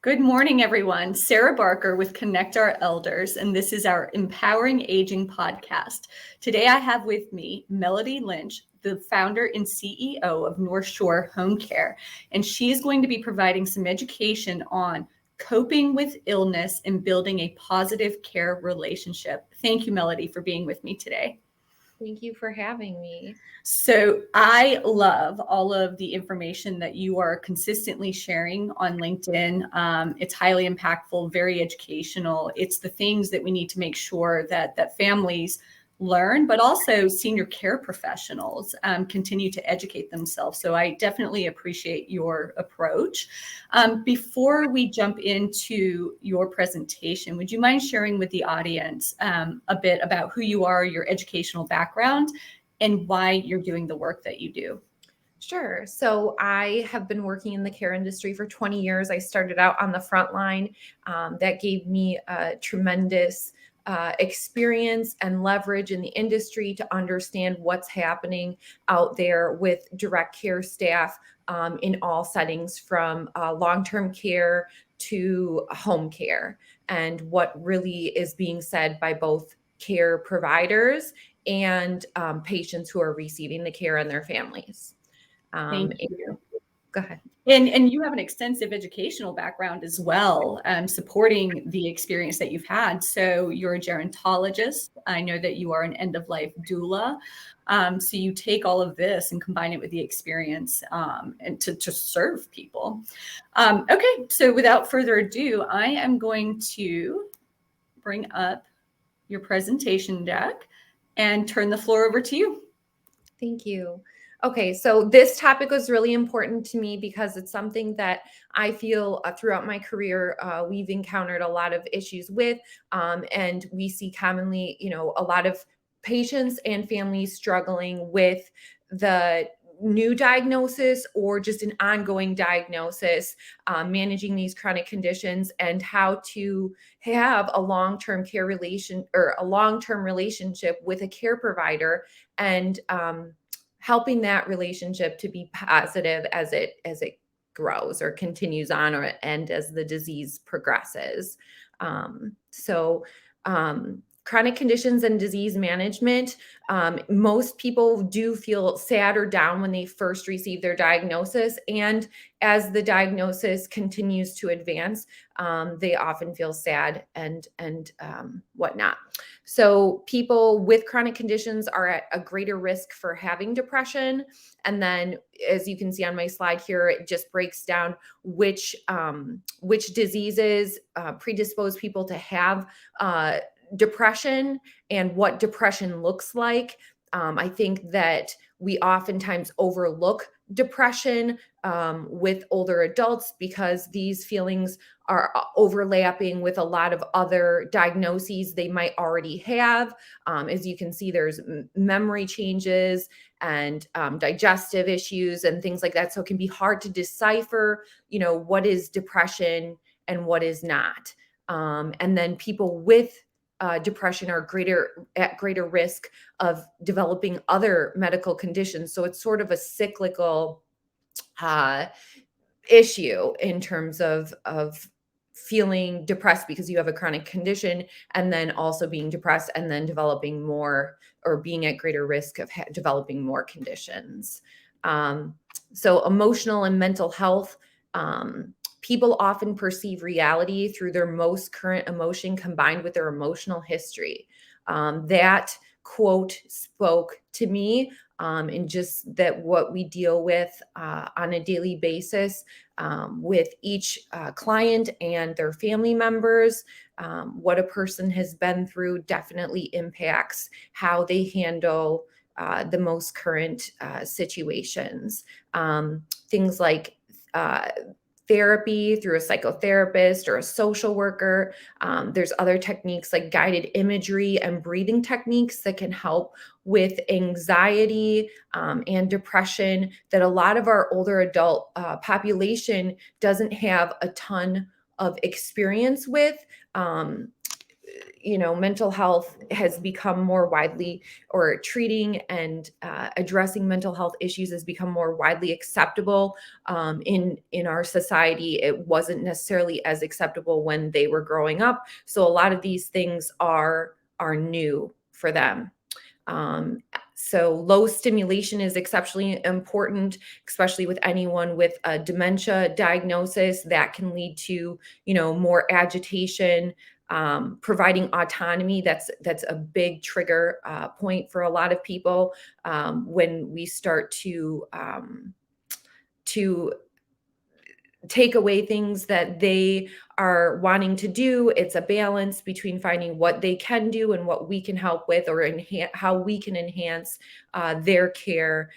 Good morning, everyone. Sarah Barker with Connect Our Elders, and this is our Empowering Aging podcast. Today I have with me Melody Lynch, the founder and CEO of NorthShore Home Care, and she is going to be providing some education on coping with illness and building a positive care relationship. Thank you, Melody, for being with me today. Thank you for having me. So I love all of the information that you are consistently sharing on LinkedIn. It's highly impactful, very educational. It's the things that we need to make sure that families learn, but also senior care professionals continue to educate themselves. So I definitely appreciate your approach. Before we jump into your presentation, would you mind sharing with the audience a bit about who you are, your educational background, and why you're doing the work that you do? Sure. So I have been working in the care industry for 20 years. I started out on the front line. That gave me a tremendous experience and leverage in the industry to understand what's happening out there with direct care staff in all settings, from long-term care to home care, and what really is being said by both care providers and patients who are receiving the care and their families. Thank you. Go ahead. And you have an extensive educational background as well, supporting the experience that you've had. So you're a gerontologist. I know that you are an end-of-life doula. So you take all of this and combine it with the experience and to serve people. Okay, so without further ado, I am going to bring up your presentation deck and turn the floor over to you. Thank you. Okay, so this topic was really important to me because it's something that I feel throughout my career we've encountered a lot of issues with, and we see commonly, a lot of patients and families struggling with the new diagnosis or just an ongoing diagnosis, managing these chronic conditions, and how to have a long-term care relation or a long-term relationship with a care provider, and helping that relationship to be positive as it grows or continues on, and as the disease progresses. Chronic conditions and disease management. Most people do feel sad or down when they first receive their diagnosis. And as the diagnosis continues to advance, they often feel sad and whatnot. So people with chronic conditions are at a greater risk for having depression. And then, as you can see on my slide here, it just breaks down which diseases predispose people to have depression and what depression looks like. I think that we oftentimes overlook depression with older adults because these feelings are overlapping with a lot of other diagnoses they might already have. As you can see, there's memory changes and digestive issues and things like that. So it can be hard to decipher, what is depression and what is not. And then people with depression are at greater risk of developing other medical conditions. So it's sort of a cyclical issue in terms of feeling depressed because you have a chronic condition, and then also being depressed and then developing more, or being at greater risk of developing more conditions. So emotional and mental health. People often perceive reality through their most current emotion combined with their emotional history. That quote spoke to me, and just that what we deal with on a daily basis with each client and their family members. What a person has been through definitely impacts how they handle the most current situations. Things like therapy through a psychotherapist or a social worker. There's other techniques like guided imagery and breathing techniques that can help with anxiety and depression that a lot of our older adult population doesn't have a ton of experience with. mental health has become more widely, or treating and addressing mental health issues has become more widely acceptable in our society. It wasn't necessarily as acceptable when they were growing up. So a lot of these things are new for them. So low stimulation is exceptionally important, especially with anyone with a dementia diagnosis. That can lead to, more agitation. Providing autonomy, that's a big trigger point for a lot of people when we start to take away things that they are wanting to do. It's a balance between finding what they can do and what we can help with, or how we can enhance their care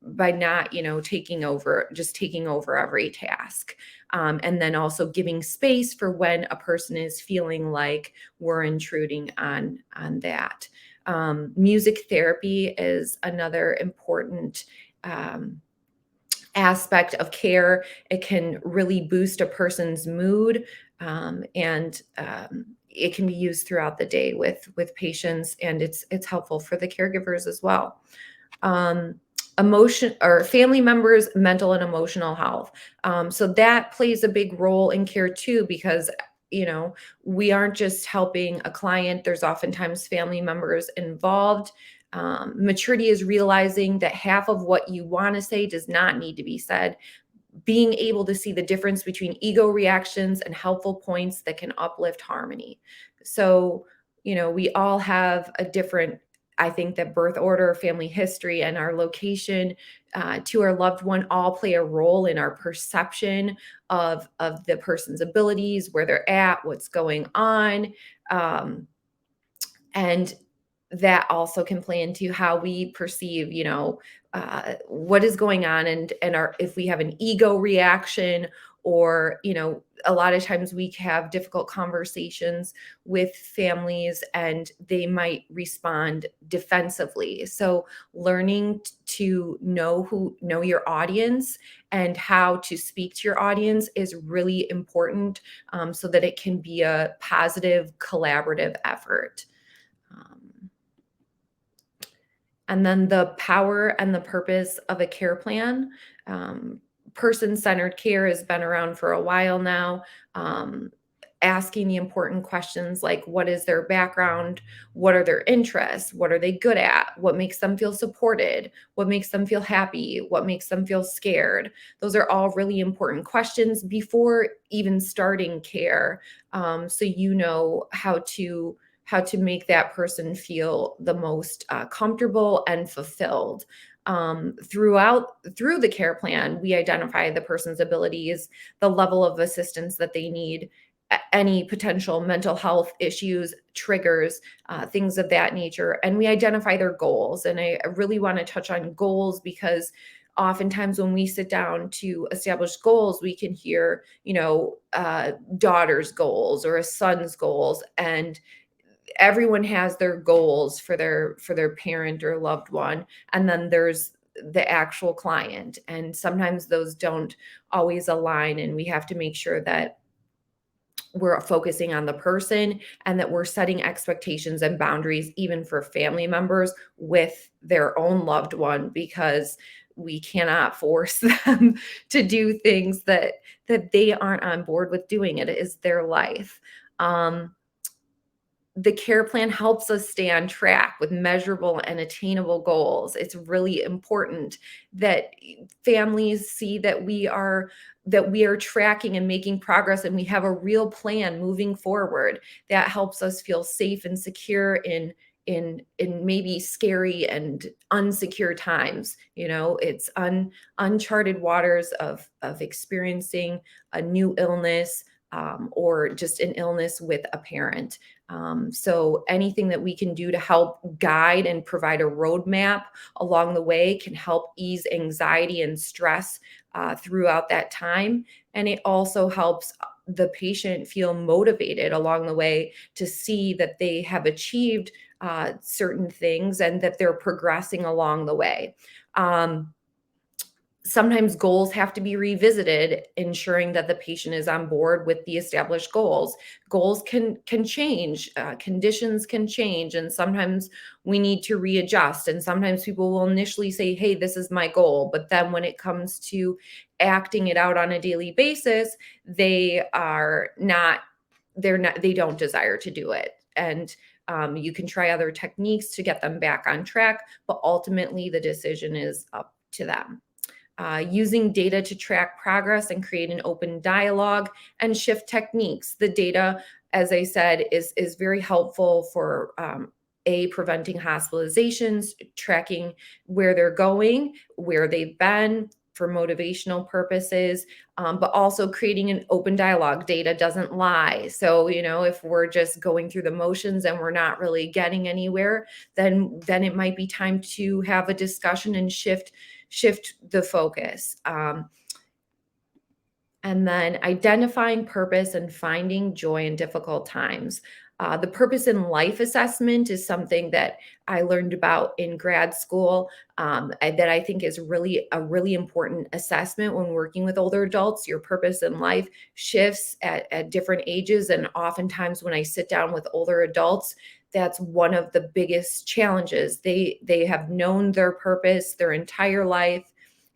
by not, taking over every task. And then also giving space for when a person is feeling like we're intruding on that. Music therapy is another important aspect of care. It can really boost a person's mood, and it can be used throughout the day with patients, and it's helpful for the caregivers as well. Emotion, or family members' mental and emotional health. So that plays a big role in care too, because we aren't just helping a client. There's oftentimes family members involved. Maturity is realizing that half of what you want to say does not need to be said. Being able to see the difference between ego reactions and helpful points that can uplift harmony. So, we all have a different, I think that birth order, family history, and our location to our loved one all play a role in our perception of the person's abilities, where they're at, what's going on. And that also can play into how we perceive, what is going on, and if we have an ego reaction, or, a lot of times we have difficult conversations with families and they might respond defensively. So learning to know your audience and how to speak to your audience is really important, so that it can be a positive collaborative effort. And then the power and the purpose of a care plan. Person-centered care has been around for a while now. Asking the important questions like, what is their background? What are their interests? What are they good at? What makes them feel supported? What makes them feel happy? What makes them feel scared? Those are all really important questions before even starting care. So how to make that person feel the most comfortable and fulfilled. Through the care plan, we identify the person's abilities, the level of assistance that they need, any potential mental health issues, triggers, things of that nature, and we identify their goals. And I really want to touch on goals, because oftentimes when we sit down to establish goals, we can hear, daughter's goals or a son's goals, and everyone has their goals for their parent or loved one, and then there's the actual client, and sometimes those don't always align, and we have to make sure that we're focusing on the person, and that we're setting expectations and boundaries even for family members with their own loved one, because we cannot force them to do things that they aren't on board with doing. It is their life. The care plan helps us stay on track with measurable and attainable goals. It's really important that families see that we are tracking and making progress, and we have a real plan moving forward. That helps us feel safe and secure in maybe scary and unsecure times. It's uncharted waters of experiencing a new illness, or just an illness with a parent. So anything that we can do to help guide and provide a roadmap along the way can help ease anxiety and stress throughout that time. And it also helps the patient feel motivated along the way to see that they have achieved certain things and that they're progressing along the way. Sometimes goals have to be revisited, ensuring that the patient is on board with the established goals. Goals can change, conditions can change, and sometimes we need to readjust. And sometimes people will initially say, hey, this is my goal. But then when it comes to acting it out on a daily basis, they don't desire to do it. And you can try other techniques to get them back on track, but ultimately the decision is up to them. Using data to track progress and create an open dialogue and shift techniques. The data, as I said, is very helpful for preventing hospitalizations, tracking where they're going, where they've been for motivational purposes, but also creating an open dialogue. Data doesn't lie. So, if we're just going through the motions and we're not really getting anywhere, then it might be time to have a discussion and shift the focus. And then identifying purpose and finding joy in difficult times. The purpose in life assessment is something that I learned about in grad school, that I think is a really important assessment when working with older adults. Your purpose in life shifts at different ages. And oftentimes when I sit down with older adults, that's one of the biggest challenges. They have known their purpose their entire life,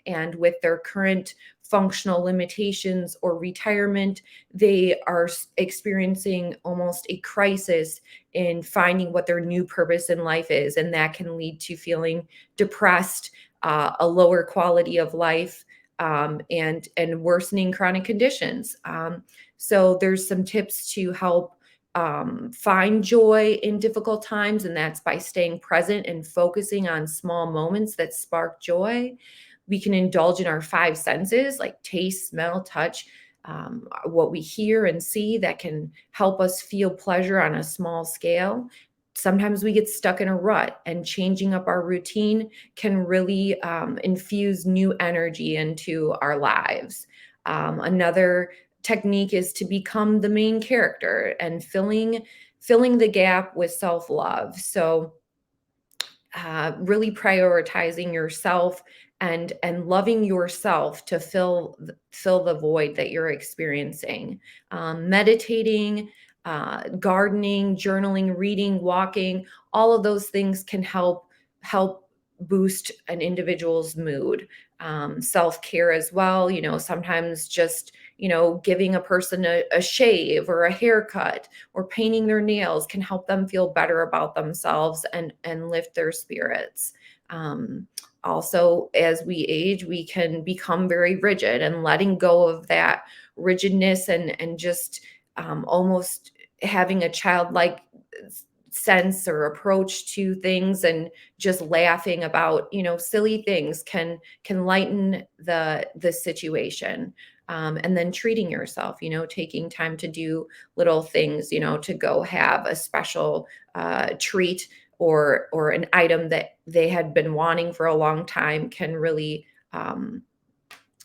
and with their current functional limitations or retirement, they are experiencing almost a crisis in finding what their new purpose in life is. And that can lead to feeling depressed, a lower quality of life, and worsening chronic conditions. So there's some tips to help find joy in difficult times, and that's by staying present and focusing on small moments that spark joy. We can indulge in our five senses like taste, smell, touch, what we hear and see that can help us feel pleasure on a small scale. Sometimes we get stuck in a rut, and changing up our routine can really infuse new energy into our lives. Another technique is to become the main character and filling the gap with self-love. So really prioritizing yourself and loving yourself to fill the void that you're experiencing. Meditating, gardening, journaling, reading, walking, all of those things can help boost an individual's mood. Self-care as well, sometimes just giving a person a shave or a haircut or painting their nails can help them feel better about themselves and lift their spirits. Also, as we age, we can become very rigid, and letting go of that rigidness and just almost having a childlike sense or approach to things and just laughing about silly things can lighten the situation. And then treating yourself, taking time to do little things, to go have a special treat or an item that they had been wanting for a long time can really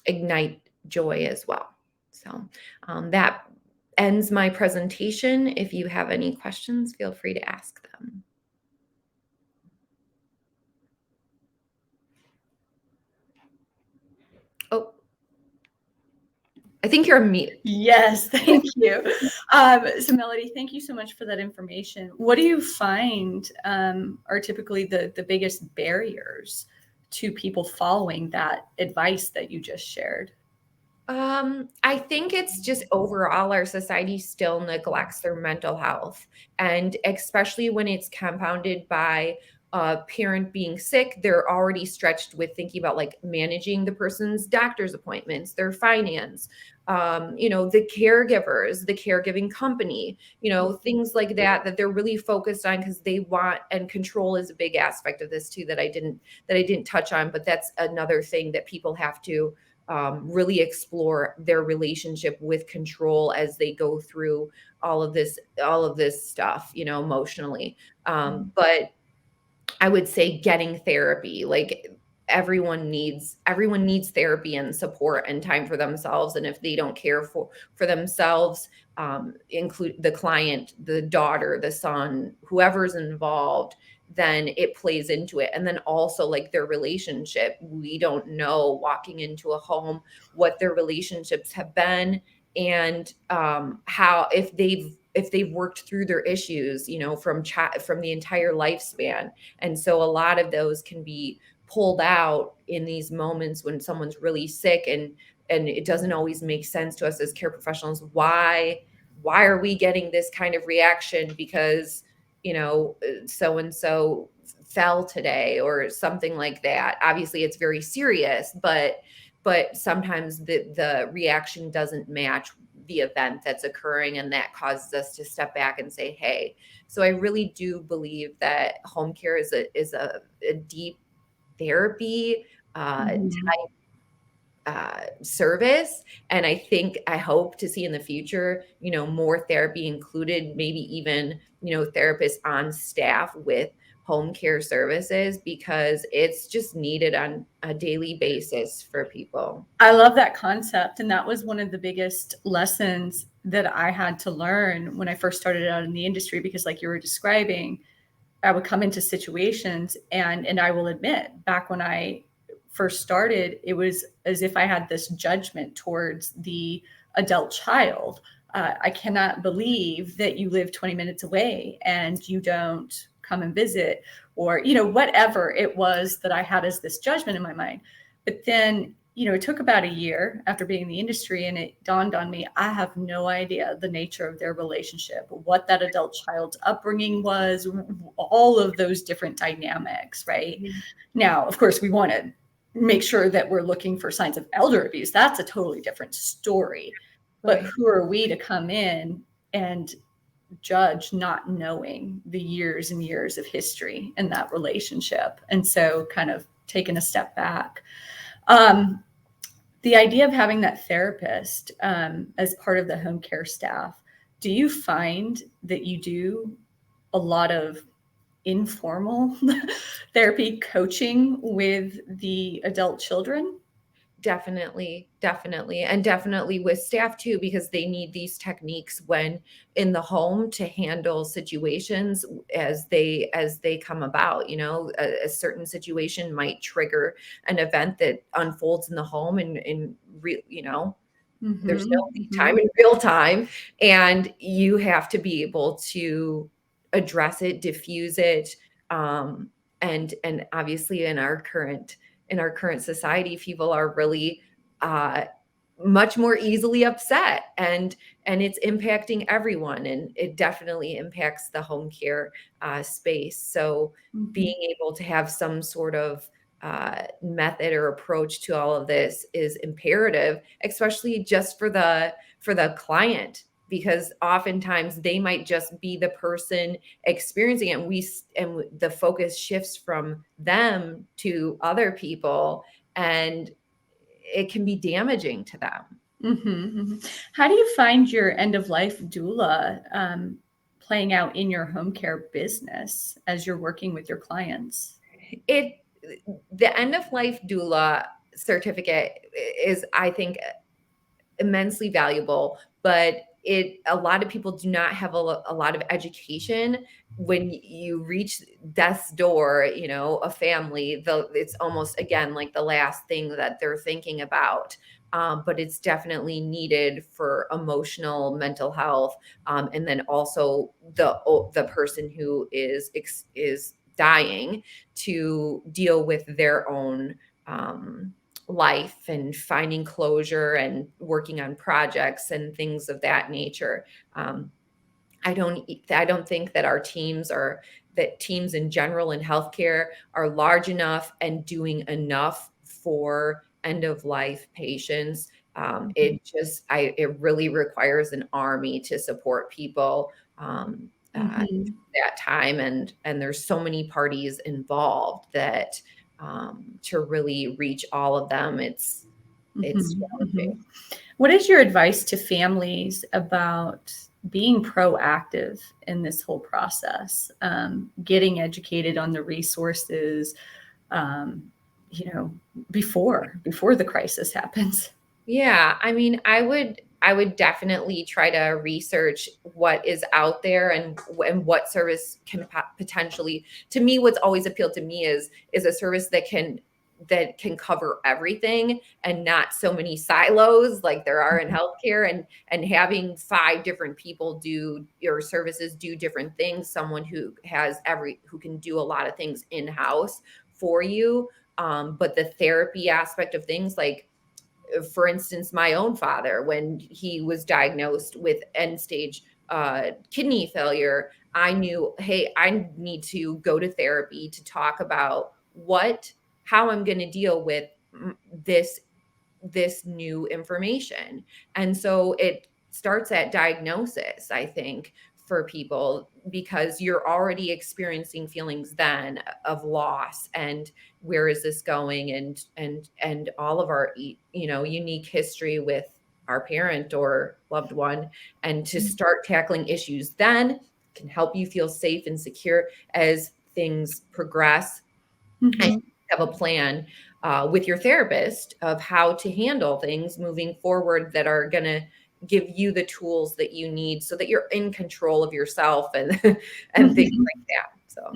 ignite joy as well. So that ends my presentation. If you have any questions, feel free to ask them. Oh, I think you're on mute. Yes, thank you. So Melody, thank you so much for that information. What do you find are typically the biggest barriers to people following that advice that you just shared? I think it's just overall our society still neglects their mental health. And especially when it's compounded by a parent being sick, they're already stretched with thinking about like managing the person's doctor's appointments, their finance, the caregivers, the caregiving company, things like that they're really focused on because they want, and control is a big aspect of this too that I didn't touch on, but that's another thing that people have to really explore their relationship with control as they go through all of this stuff, emotionally. But I would say getting therapy, like everyone needs therapy and support and time for themselves. And if they don't care for themselves, include the client, the daughter, the son, whoever's involved, then it plays into it. And then also like their relationship. We don't know walking into a home what their relationships have been, and how if they've worked through their issues, from the entire lifespan. And so a lot of those can be pulled out in these moments when someone's really sick, and it doesn't always make sense to us as care professionals. Why are we getting this kind of reaction because so and so fell today or something like that? Obviously it's very serious, but sometimes the reaction doesn't match the event that's occurring, and that causes us to step back and say, hey. So I really do believe that home care is a deep therapy type service. And I hope to see in the future, more therapy included, maybe even, therapists on staff with home care services, because it's just needed on a daily basis for people. I love that concept. And that was one of the biggest lessons that I had to learn when I first started out in the industry, because like you were describing, I would come into situations and I will admit, back when I first started, it was as if I had this judgment towards the adult child. I cannot believe that you live 20 minutes away and you don't come and visit, or, whatever it was that I had as this judgment in my mind. But then, it took about a year after being in the industry, and it dawned on me, I have no idea the nature of their relationship, what that adult child's upbringing was, all of those different dynamics, right? Mm-hmm. Now, of course, we want to make sure that we're looking for signs of elder abuse. That's a totally different story. Right. But who are we to come in and judge not knowing the years and years of history in that relationship? And so kind of taking a step back. The idea of having that therapist as part of the home care staff, do you find that you do a lot of informal therapy coaching with the adult children? Definitely. And definitely with staff too, because they need these techniques when in the home to handle situations as they come about. A certain situation might trigger an event that unfolds in the home, and Mm-hmm. There's no lead time in real time, and you have to be able to address it, diffuse it. And obviously in our current society, people are really much more easily upset, and it's impacting everyone, and it definitely impacts the home care space. So being able to have some sort of method or approach to all of this is imperative, especially just for the client, because oftentimes they might just be the person experiencing it, and the focus shifts from them to other people, and it can be damaging to them. Mm-hmm, mm-hmm. How do you find your end of life doula playing out in your home care business as you're working with your clients? The end of life doula certificate is, I think, immensely valuable, but a lot of people do not have a lot of education. When you reach death's door, a family, it's almost, again, like the last thing that they're thinking about. But it's definitely needed for emotional, mental health, and then also the person who is dying to deal with their own life and finding closure and working on projects and things of that nature. I don't think that our teams in general in healthcare are large enough and doing enough for end of life patients. It really requires an army to support people that time, and there's so many parties involved that to really reach all of them, it's challenging. What is your advice to families about being proactive in this whole process, getting educated on the resources, before the crisis happens? Yeah, I mean, I I would definitely try to research what is out there and what service can potentially, to me, what's always appealed to me is a service that can cover everything and not so many silos like there are in healthcare, and having 5 different people do your services, do different things, someone who can do a lot of things in-house for you. But the therapy aspect of things, like for instance, my own father, when he was diagnosed with end stage kidney failure, I knew, hey, I need to go to therapy to talk about how I'm going to deal with this new information. And so it starts at diagnosis, I think, for people, because you're already experiencing feelings then of loss and where is this going, and all of our unique history with our parent or loved one, and to start tackling issues then can help you feel safe and secure as things progress. And have a plan with your therapist of how to handle things moving forward that are going to give you the tools that you need so that you're in control of yourself and and things like that. So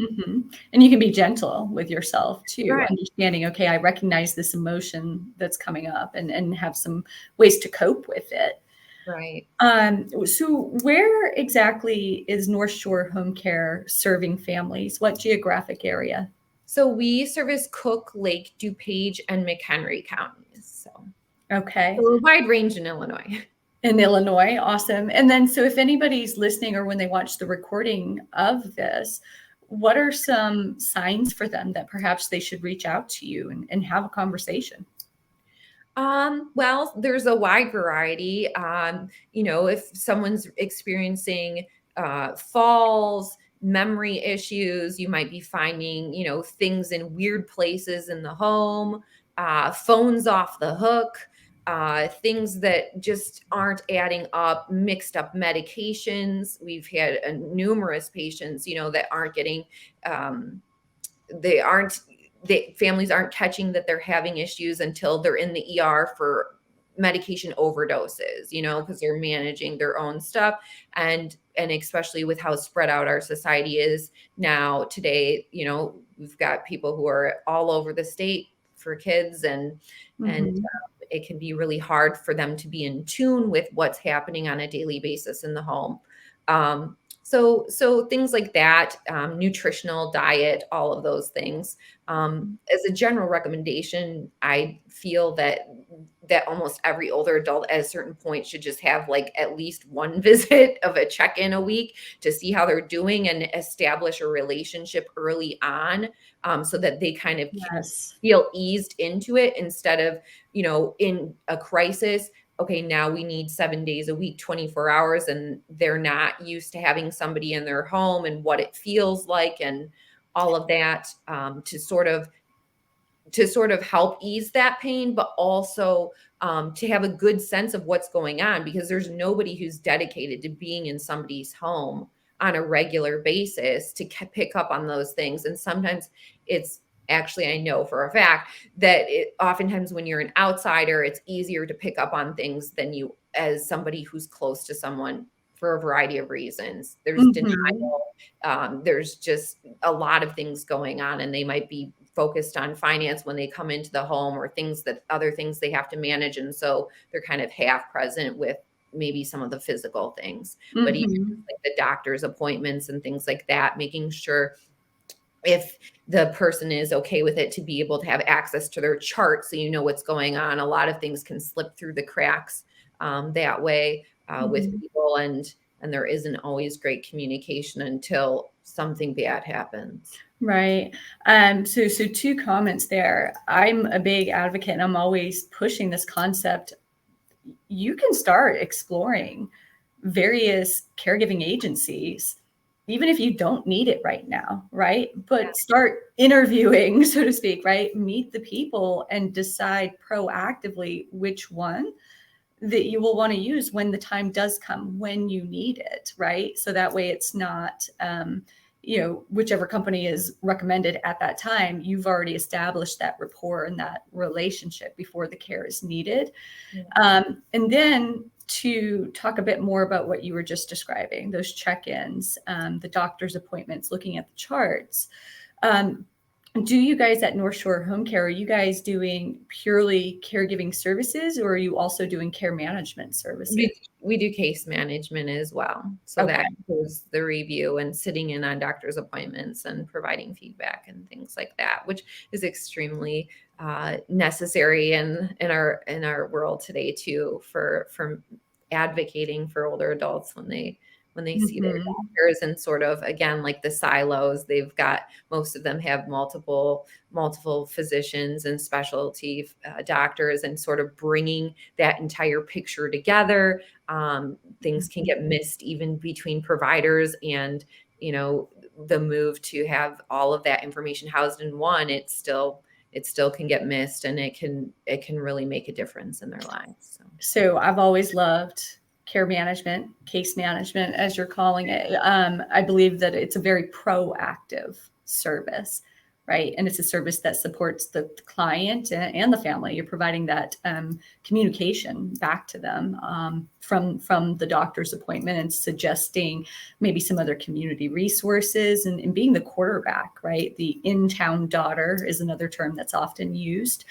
and you can be gentle with yourself too, right. Understanding, okay, I recognize this emotion that's coming up, and have some ways to cope with it. Right. So where exactly is NorthShore Home Care serving families? What geographic area? So we service Cook, Lake, DuPage, and McHenry counties. So Okay. a wide range in Illinois. In Illinois, awesome. And then, so if anybody's listening or when they watch the recording of this, what are some signs for them that perhaps they should reach out to you and have a conversation? Well, there's a wide variety. If someone's experiencing falls, memory issues, you might be finding, things in weird places in the home, phones off the hook, things that just aren't adding up, mixed up medications. We've had numerous patients, that aren't getting, families aren't catching that they're having issues until they're in the ER for medication overdoses, because they're managing their own stuff. And especially with how spread out our society is now today, we've got people who are all over the state for kids, and it can be really hard for them to be in tune with what's happening on a daily basis in the home. So things like that, nutritional diet, all of those things. As a general recommendation, I feel that almost every older adult at a certain point should just have like at least one visit of a check-in a week to see how they're doing and establish a relationship early on, so that they kind of feel eased into it instead of, in a crisis, okay, now we need 7 days a week, 24 hours, and they're not used to having somebody in their home and what it feels like and all of that, to sort of help ease that pain, but also to have a good sense of what's going on, because there's nobody who's dedicated to being in somebody's home on a regular basis to pick up on those things. And sometimes it's actually, I know for a fact that oftentimes when you're an outsider, it's easier to pick up on things than you as somebody who's close to someone, for a variety of reasons. There's denial. There's just a lot of things going on, and they might be focused on finance when they come into the home, or other things they have to manage. And so they're kind of half present with maybe some of the physical things, but even like the doctor's appointments and things like that, making sure if the person is okay with it to be able to have access to their chart so you know what's going on. A lot of things can slip through the cracks that way with people, and there isn't always great communication until something bad happens. Right. So 2 comments there. I'm a big advocate, and I'm always pushing this concept. You can start exploring various caregiving agencies, even if you don't need it right now, right? But start interviewing, so to speak, right? Meet the people and decide proactively which one that you will want to use when the time does come, when you need it, right? So that way it's not, whichever company is recommended at that time, you've already established that rapport and that relationship before the care is needed. And then to talk a bit more about what you were just describing, those check-ins, the doctor's appointments, looking at the charts. Do you guys at NorthShore Home Care, are you guys doing purely caregiving services, or are you also doing care management services? We do case management as well. So Okay. that includes the review and sitting in on doctor's appointments and providing feedback and things like that, which is extremely necessary in our world today too, for advocating for older adults when they see their doctors, and sort of, again, like the silos, they've got, most of them have multiple physicians and specialty doctors, and sort of bringing that entire picture together. Things can get missed even between providers, and the move to have all of that information housed in one, it still can get missed, and it can really make a difference in their lives. So I've always loved care management, case management, as you're calling it. I believe that it's a very proactive service, right? And it's a service that supports the client and the family. You're providing that communication back to them from the doctor's appointment, and suggesting maybe some other community resources, and being the quarterback, right? The in-town daughter is another term that's often used.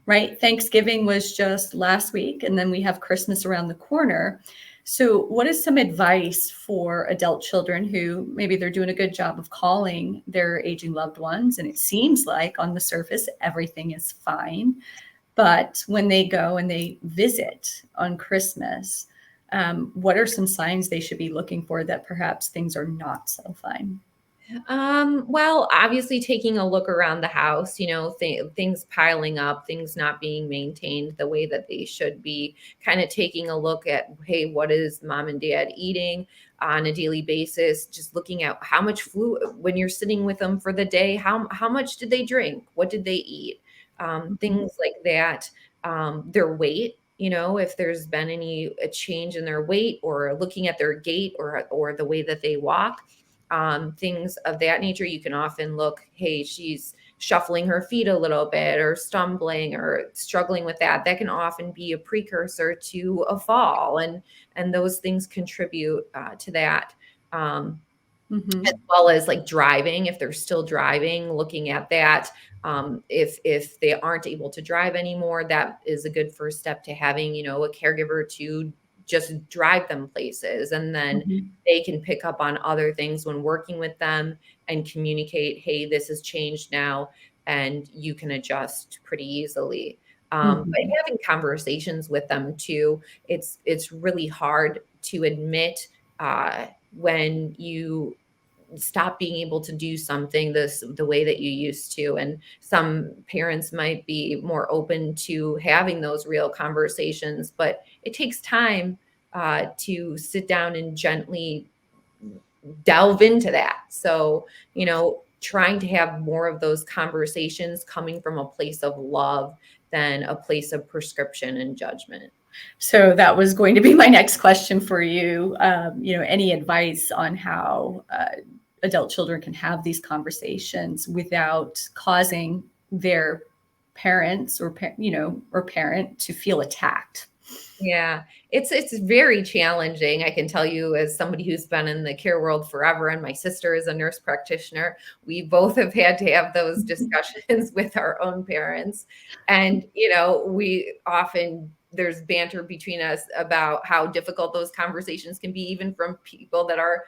Right, Thanksgiving was just last week, and then we have Christmas around the corner. So what is some advice for adult children who maybe they're doing a good job of calling their aging loved ones, and it seems like on the surface everything is fine, but when they go and they visit on Christmas, what are some signs they should be looking for that perhaps things are not so fine? Well, obviously taking a look around the house, things piling up, things not being maintained the way that they should be, kind of taking a look at, hey, what is mom and dad eating on a daily basis? Just looking at how much fluid, when you're sitting with them for the day, how much did they drink? What did they eat? Things like that. Their weight, if there's been a change in their weight, or looking at their gait, or the way that they walk. Things of that nature. You can often look, hey, she's shuffling her feet a little bit, or stumbling, or struggling with that. That can often be a precursor to a fall, and those things contribute to that. As well as like driving, if they're still driving, looking at that. If they aren't able to drive anymore, that is a good first step to having, a caregiver to just drive them places, and then they can pick up on other things when working with them, and communicate, hey, this has changed now, and you can adjust pretty easily. But having conversations with them too, it's really hard to admit when you stop being able to do something the way that you used to. And some parents might be more open to having those real conversations, but it takes time to sit down and gently delve into that. So, trying to have more of those conversations coming from a place of love than a place of prescription and judgment. So that was going to be my next question for you. Any advice on how adult children can have these conversations without causing their parents or parent to feel attacked? Yeah, it's very challenging. I can tell you, as somebody who's been in the care world forever, and my sister is a nurse practitioner, we both have had to have those discussions with our own parents. And, we often, there's banter between us about how difficult those conversations can be, even from people that are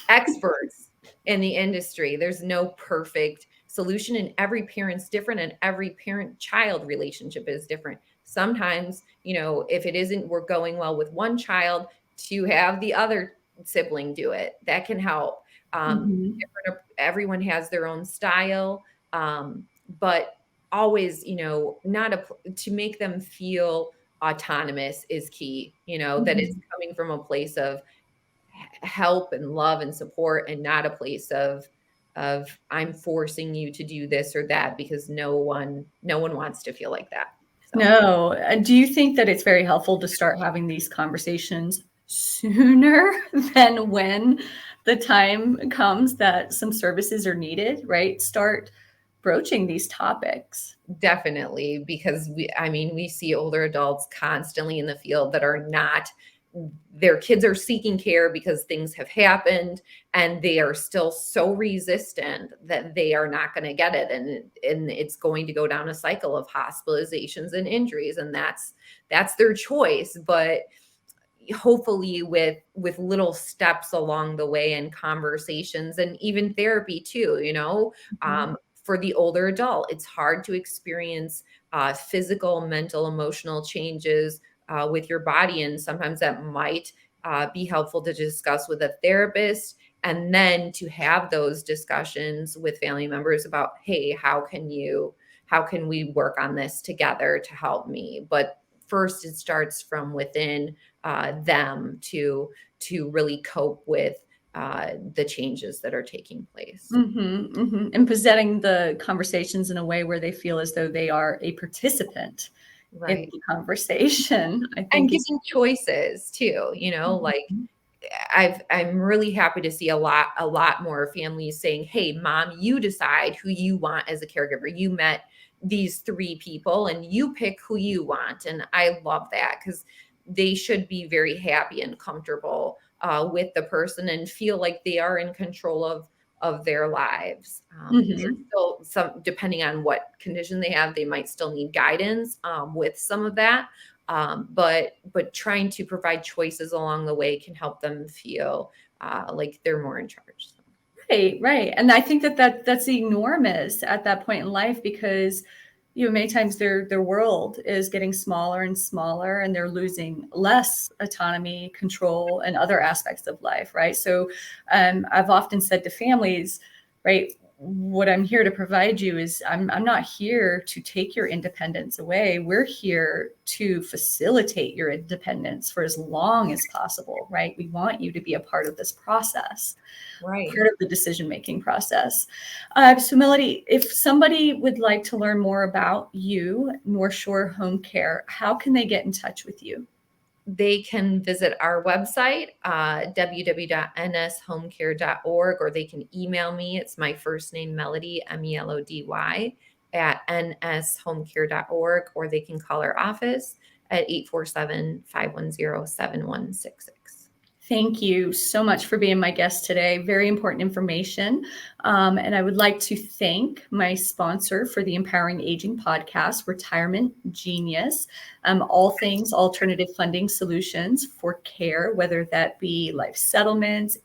experts in the industry. There's no perfect solution, and every parent's different, and every parent-child relationship is different. Sometimes, if it isn't, we're going well with one child, to have the other sibling do it, that can help. Everyone has their own style, but always, to make them feel autonomous is key, that it's coming from a place of help and love and support, and not a place of I'm forcing you to do this or that, because no one wants to feel like that. So. No. Do you think that it's very helpful to start having these conversations sooner than when the time comes that some services are needed, right? Start broaching these topics. Definitely, because we see older adults constantly in the field that are not, their kids are seeking care because things have happened and they are still so resistant that they are not going to get it. And it's going to go down a cycle of hospitalizations and injuries. And that's their choice. But hopefully with little steps along the way and conversations and even therapy too, for the older adult, it's hard to experience physical, mental, emotional changes with your body. And sometimes that might be helpful to discuss with a therapist, and then to have those discussions with family members about, hey, how can we work on this together to help me? But first, it starts from within them to really cope with the changes that are taking place. And presenting the conversations in a way where they feel as though they are a participant in the conversation, I think. And giving choices too, like I'm really happy to see a lot more families saying, hey, mom, you decide who you want as a caregiver. You met these 3 people and you pick who you want. And I love that, because they should be very happy and comfortable with the person and feel like they are in control of their lives. There's still some, depending on what condition they have, they might still need guidance with some of that. But trying to provide choices along the way can help them feel like they're more in charge. Right. And I think that's enormous at that point in life, because many times their world is getting smaller and smaller, and they're losing less autonomy, control, and other aspects of life, right? So I've often said to families, right, what I'm here to provide you is I'm not here to take your independence away. We're here to facilitate your independence for as long as possible, right? We want you to be a part of this process, right? Part of the decision-making process. So Melody, if somebody would like to learn more about you, NorthShore Home Care, how can they get in touch with you? They can visit our website, www.nshomecare.org, or they can email me. It's my first name, Melody, Melody, at nshomecare.org, or they can call our office at 847-510-7166. Thank you so much for being my guest today. Very important information. And I would like to thank my sponsor for the Empowering Aging podcast, Retirement Genius. All things alternative funding solutions for care, whether that be life settlements,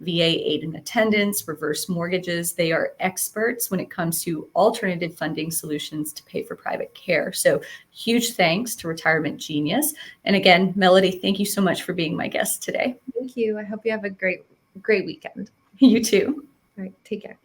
VA aid and attendance, reverse mortgages. They are experts when it comes to alternative funding solutions to pay for private care. So huge thanks to Retirement Genius. And again, Melody, thank you so much for being my guest today. Thank you. I hope you have a great weekend. You too. All right. Take care.